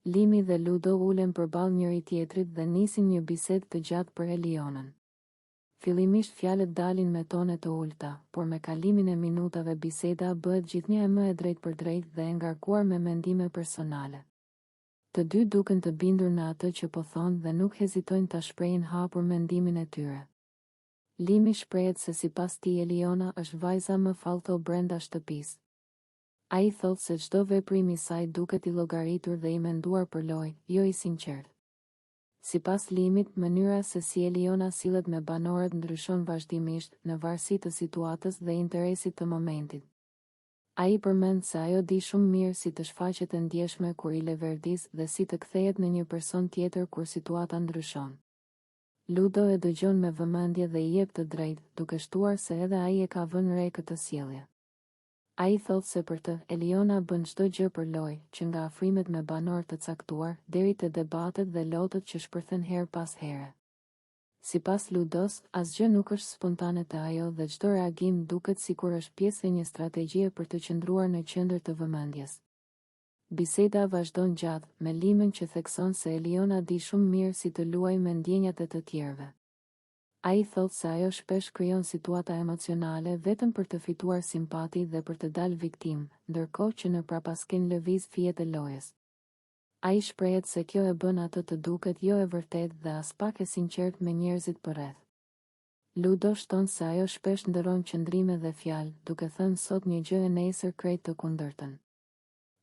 Limi dhe Ludo ulen përballë njëri tjetrit dhe nisin një bisedë të gjatë për Elionën. Fillimisht fjalët dalin me tone të ulta, por me kalimin e minutave biseda bëhet gjithnjë më e drejtë për drejtë dhe e ngarkuar me mendime personale. Të dy duken të bindur në atë që po thonë dhe nuk hezitojnë ta shprehin hapur mendimin e tyre. Limi shprehet se sipas tij Eliona është vajza më fallto brenda shtëpisë. Ai thotë se çdo veprim i saj duket i llogaritur dhe i menduar për lojë, jo i sinqert. Sipas Limit, mënyra se si Eliona sillet me banorët ndryshon vazhdimisht në varësi të situatës dhe interesit të momentit. Ai përmend se ajo di shumë mirë si të shfaqet e ndjeshme kur i leverdis dhe si të kthehet në një person tjetër kur situata ndryshon. Ludo e dëgjon me vëmendje dhe i jep të drejtë, duke shtuar se edhe ai e ka vënë re këtë sjellje. Ai thotë se për të, Eliona bën çdo gjë për lojë, që nga afrimet me banor të caktuar, deri te debatet dhe lotët që shpërthen her pas here. Sipas Ludos, asgjë nuk është spontane te ajo dhe çdo reagim duket sikur është pjesë e një strategjie për të qëndruar në qendër të vëmendjes. Biseda vazhdon gjatë, me Limin që thekson se Eliona di shumë mirë si të luajë me ndjenjat e të tjerëve. Ai thotë se ajo shpesh krijon situata emocionale vetëm për të fituar simpati dhe për të dalë viktim, ndërkohë që në prapasken lëviz fijet e lojës. Ai shprehet se kjo e bën atë të duket jo e vërtetë dhe as pak e sinqert me njerëzit përreth. Ludo shton se ajo shpesh ndëron qëndrime dhe fjalë, duke thënë sot një gjë e nesër krejt të kundërtën.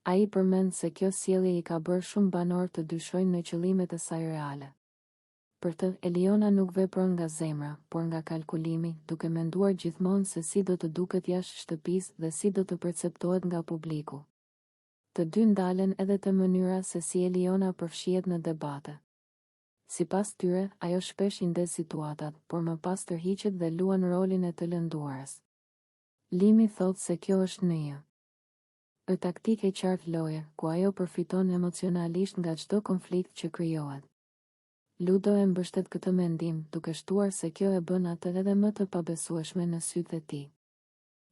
Ai përmend se kjo sjellje i ka bërë shumë banor të dyshojnë në qëllimet e saj reale. Për të, Eliona nuk vepron nga zemra, por nga kalkulimi, duke menduar gjithmonë se si do të duket jashtë shtëpisë dhe si do të perceptohet nga publiku. Të dy ndalen edhe të mënyra se si Eliona përfshihet në debate. Sipas tyre, ajo shpesh i ndes situatat, por më pas tërhiqet dhe luan rolin e të lënduarës. Limi thotë se kjo është një taktikë e qartë loje, ku ajo përfiton emocionalisht nga çdo konflikt që krijohet. Ludo e mbështet këtë mendim, duke shtuar se kjo e bën atë edhe më të pabesueshme në sytë e tij.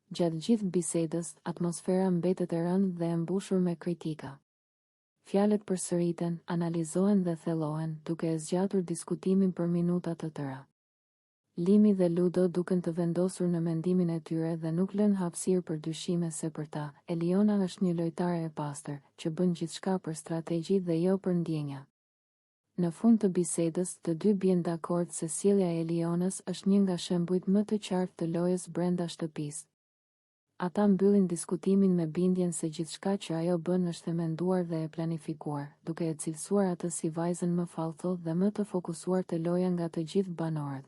Gjatë gjithë bisedës, atmosfera mbetet e rëndë dhe e mbushur me kritika. Fjalët përsëriten, analizohen dhe thellohen, duke e zgjatur diskutimin për minuta të tëra. Limi dhe Ludo duken të vendosur në mendimin e tyre dhe nuk lën hapësirë për dyshime se për ta, Eliona është një lojtare e pastër, që bën gjithçka për strategji dhe jo për ndjenja. Në fund të bisedës, të dy bien dakord se sjellja e Elionës është një nga shembujt më të qartë të lojës brenda shtëpisë. Ata mbyllin diskutimin me bindjen se gjithçka që ajo bën është e menduar dhe e planifikuar, duke e cilësuar atë si vajzën më fallto dhe më të fokusuar te loja nga të gjithë banorët.